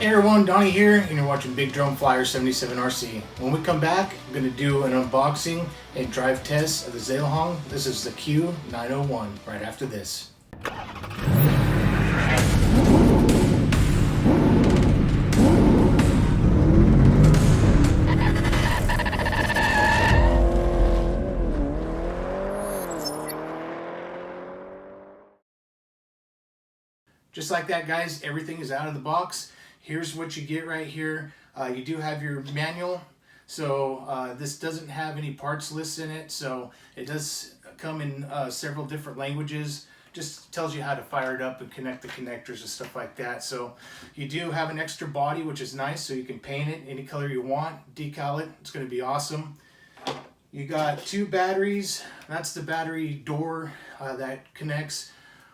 Hey everyone, Donnie here, and you're watching Big Drone Flyer 77 RC. When we come back, I'm going to do an unboxing and drive test of the Xinlehong. This is the Q901 right after this. Just like that, guys, everything is out of the box. Here's what you get right here. You do have your manual. So this doesn't have any parts lists in it. So it does come in several different languages. Just tells you how to fire it up and connect the connectors and stuff like that. So you do have an extra body, which is nice. So you can paint it any color you want, decal it. It's going to be awesome. You got two batteries. That's the battery door that connects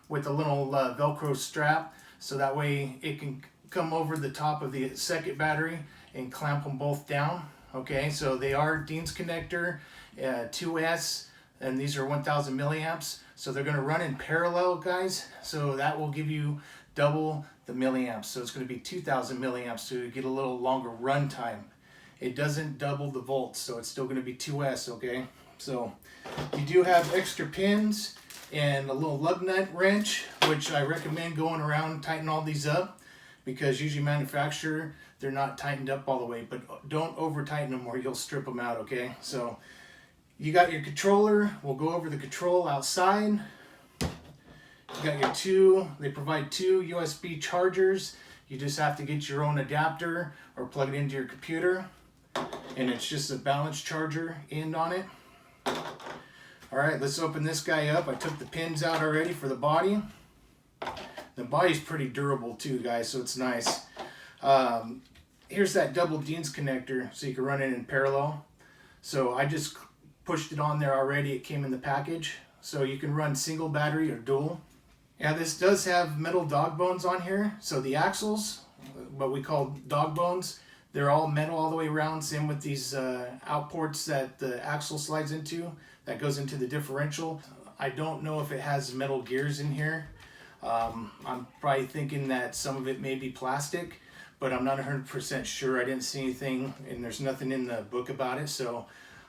with a little Velcro strap. So that way it can come over the top of the second battery and clamp them both down. Okay, so they are Dean's connector 2S, and these are 1000 milliamps. So they're going to run in parallel, guys. So that will give you double the milliamps. So it's going to be 2000 milliamps, so you get a little longer run time. It doesn't double the volts, so it's still going to be 2S. Okay, so you do have extra pins and a little lug nut wrench, which I recommend going around and tighten all these up, because usually manufacturer, they're not tightened up all the way, but don't over tighten them or you'll strip them out. Okay, so you got your controller. We'll go over the control outside. You got your they provide two USB chargers. You just have to get your own adapter or plug it into your computer, and it's just a balance charger end on it. All right, let's open this guy up. I took the pins out already for the body. The body's pretty durable too, guys, so it's nice. Here's that double Dean's connector, so you can run it in parallel. So I just pushed it on there already. It came in the package. So you can run single battery or dual. Yeah, this does have metal dog bones on here. So the axles, what we call dog bones, they're all metal all the way around. Same with these out ports that the axle slides into. That goes into the differential. I don't know if it has metal gears in here. I'm probably thinking that some of it may be plastic, but I'm not 100% sure. I didn't see anything, and there's nothing in the book about it, so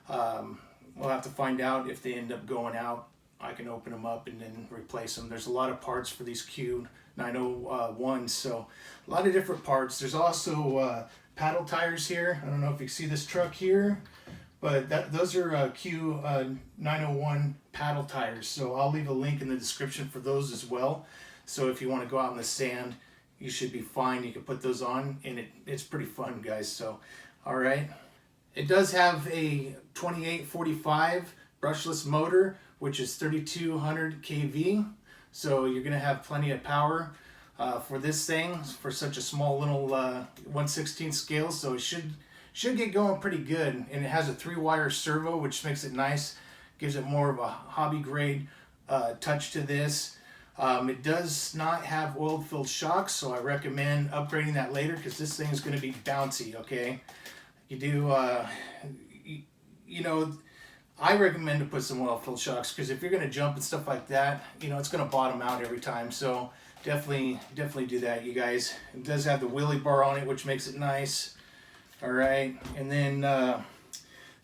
we'll have to find out. If they end up going out, I can open them up and then replace them. There's a lot of parts for these Q901s, so a lot of different parts. There's also paddle tires here. I don't know if you can see this truck here, but those are Q901 paddle tires. So I'll leave a link in the description for those as well. So if you want to go out in the sand, you should be fine. You can put those on, and it's pretty fun, guys. So, all right. It does have a 2845 brushless motor, which is 3200 kV. So you're going to have plenty of power for this thing for such a small little 1/16 scale. So it should get going pretty good. And it has a 3-wire servo, which makes it nice. Gives it more of a hobby grade touch to this. It does not have oil-filled shocks, so I recommend upgrading that later, because this thing is going to be bouncy. Okay, you do you know, I recommend to put some oil-filled shocks, because if you're going to jump and stuff like that, you know, it's going to bottom out every time. So definitely do that, you guys. It does have the wheelie bar on it, which makes it nice. All right, and then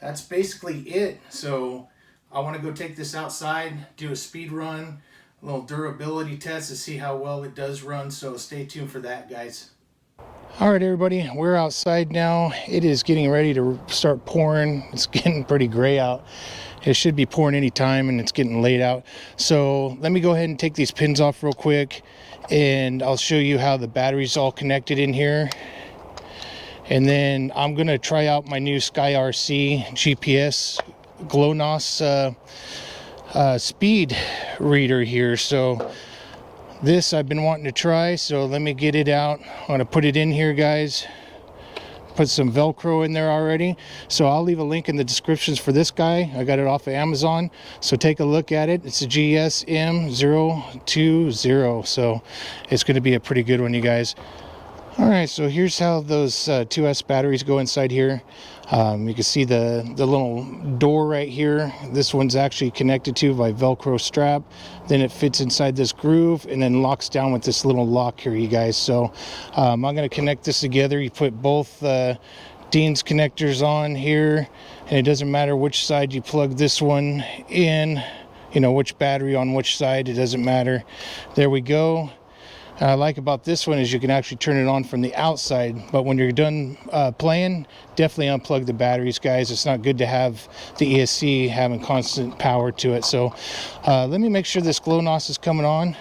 that's basically it. So I want to go take this outside, do a speed run, a little durability test to see how well it does run. So stay tuned for that, guys. All right, everybody, we're outside now. It is getting ready to start pouring. It's getting pretty gray out. It should be pouring any time, and it's getting late out. So let me go ahead and take these pins off real quick, and I'll show you how the battery's all connected in here. And then I'm going to try out my new Skyrc GPS GLONASS speed reader here. So this I've been wanting to try, so let me get it out. I'm going to put it in here, guys. Put some Velcro in there already. So I'll leave a link in the descriptions for this guy. I got it off of Amazon, so take a look at it. It's a GSM020, so it's going to be a pretty good one, you guys. All right, so here's how those 2S batteries go inside here. You can see the little door right here. This one's actually connected to by Velcro strap. Then it fits inside this groove and then locks down with this little lock here, you guys. So I'm going to connect this together. You put both Dean's connectors on here, and it doesn't matter which side you plug this one in, you know, which battery on which side, it doesn't matter. There we go. I like about this one is you can actually turn it on from the outside, but when you're done playing, definitely unplug the batteries, guys. It's not good to have the ESC having constant power to it. So let me make sure this GLONASS is coming on.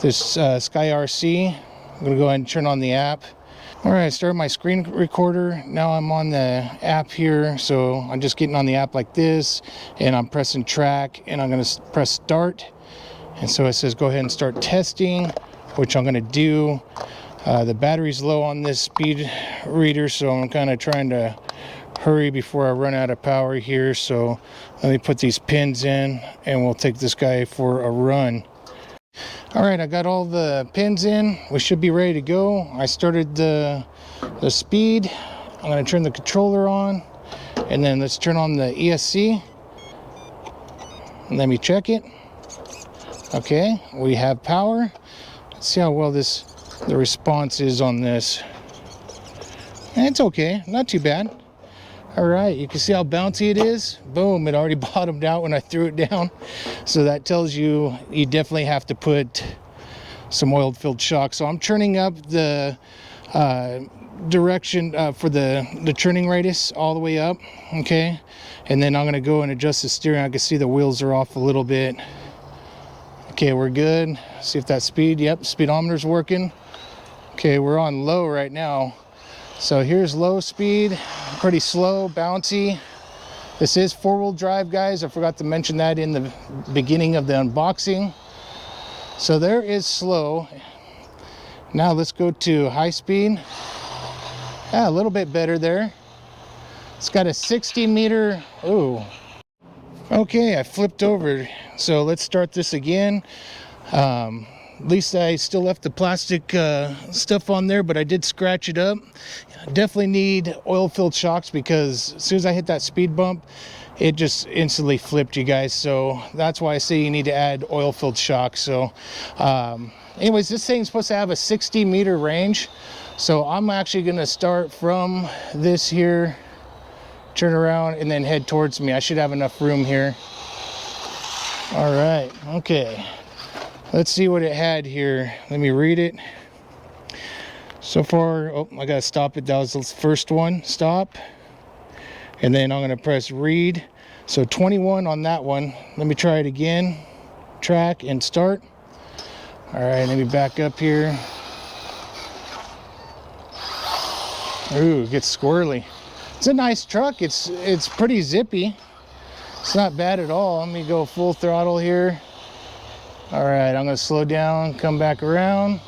This Skyrc. I'm going to go ahead and turn on the app. All right, I started my screen recorder. Now I'm on the app here, so I'm just getting on the app like this, and I'm pressing track, and I'm going to press start. And so it says go ahead and start testing, which I'm going to do. The battery's low on this speed reader, so I'm kind of trying to hurry before I run out of power here. So let me put these pins in, and we'll take this guy for a run. All right, I got all the pins in. We should be ready to go. I started the speed. I'm going to turn the controller on, and then let's turn on the ESC. Let me check it. Okay, we have power. Let's see how well the response is on this. It's okay, not too bad. All right, you can see how bouncy it is. Boom, it already bottomed out when I threw it down. So that tells you you definitely have to put some oil-filled shocks. So I'm turning up the direction for the turning radius all the way up, okay? And then I'm gonna go and adjust the steering. I can see the wheels are off a little bit. Okay, we're good. See if that speed, yep, speedometer's working. Okay, we're on low right now. So here's low speed, pretty slow, bouncy. This is four-wheel drive, guys. I forgot to mention that in the beginning of the unboxing. So there is slow. Now let's go to high speed. Yeah, a little bit better there. It's got a 60 meter, ooh. Okay, I flipped over. So let's start this again. At least I still left the plastic stuff on there, but I did scratch it up. Definitely need oil-filled shocks because as soon as I hit that speed bump, it just instantly flipped, you guys. So that's why I say you need to add oil-filled shocks. So anyways, this thing's supposed to have a 60 meter range. So I'm actually going to start from this here, turn around, and then head towards me. I should have enough room here. All right, okay. Let's see what it had here. Let me read it. So far, oh, I gotta stop it. That was the first one, stop. And then I'm gonna press read. So 21 on that one. Let me try it again. Track and start. All right, let me back up here. Ooh, it gets squirrely. It's a nice truck. It's pretty zippy. It's not bad at all. Let me go full throttle here. All right, I'm gonna slow down, come back around.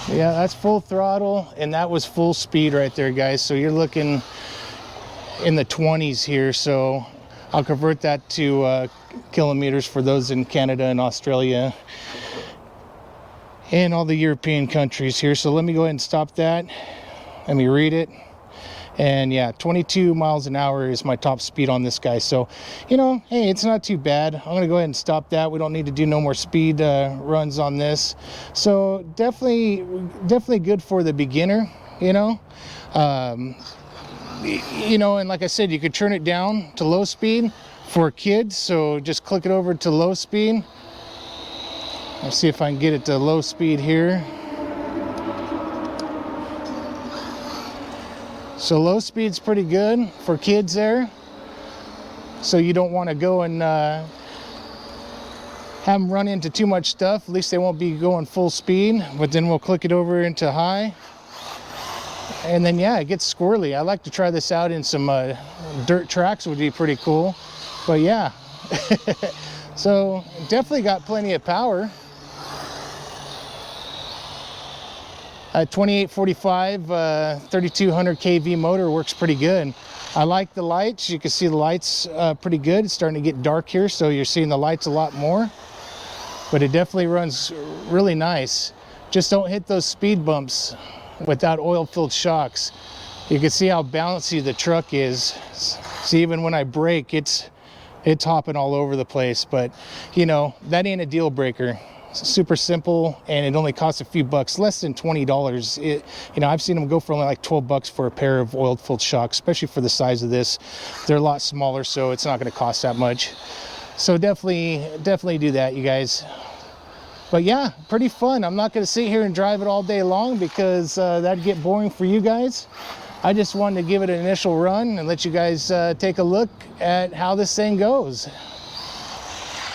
Yeah, that's full throttle, and that was full speed right there, guys. So you're looking in the 20s here. So I'll convert that to kilometers for those in Canada and Australia and all the European countries here. So let me go ahead and stop that. Let me read it. And yeah, 22 miles an hour is my top speed on this guy. So, you know, hey, it's not too bad. I'm going to go ahead and stop that. We don't need to do no more speed runs on this. So definitely good for the beginner, you know. You know, and like I said, you could turn it down to low speed for kids. So just click it over to low speed. Let's see if I can get it to low speed here. So low speed's pretty good for kids there. So you don't want to go and have them run into too much stuff. At least they won't be going full speed. But then we'll click it over into high. And then yeah, it gets squirrely. I like to try this out in some dirt tracks, would be pretty cool. But yeah, so definitely got plenty of power. 2845 3200 kV motor works pretty good. I like the lights. You can see the lights pretty good. It's starting to get dark here, so you're seeing the lights a lot more. But it definitely runs really nice. just don't hit those speed bumps without oil-filled shocks. You can see how bouncy the truck is. See, even when I brake, it's hopping all over the place. But you know, that ain't a deal breaker. It's super simple, and it only costs a few bucks, less than $20. You know, I've seen them go for only like 12 bucks for a pair of oil-filled shocks, especially for the size of this. They're a lot smaller, so it's not going to cost that much. So definitely do that, you guys. But yeah, pretty fun. I'm not going to sit here and drive it all day long because that'd get boring for you guys. I just wanted to give it an initial run and let you guys take a look at how this thing goes.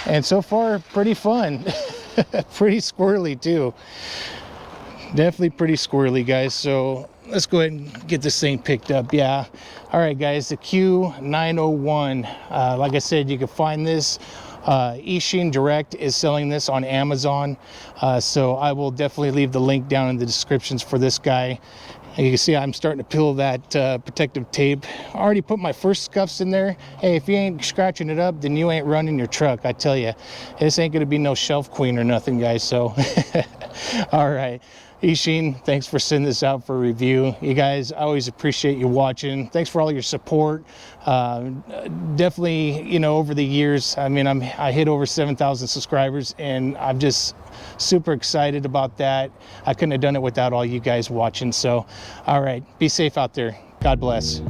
And so far, pretty fun. Pretty squirrely too. Definitely pretty squirrely, guys. So let's go ahead and get this thing picked up. Yeah. All right, guys, the Q901. Like I said, you can find this. Xinlehong Direct is selling this on Amazon. So I will definitely leave the link down in the descriptions for this guy. And you can see I'm starting to peel that protective tape. I already put my first scuffs in there. Hey, if you ain't scratching it up, then you ain't running your truck. I tell you, this ain't gonna be no shelf queen or nothing, guys. So, all right. Xinlehong, thanks for sending this out for review. You guys, I always appreciate you watching. Thanks for all your support. Definitely, you know, over the years, I mean, I hit over 7,000 subscribers, and I'm just super excited about that. I couldn't have done it without all you guys watching. So, all right, be safe out there. God bless.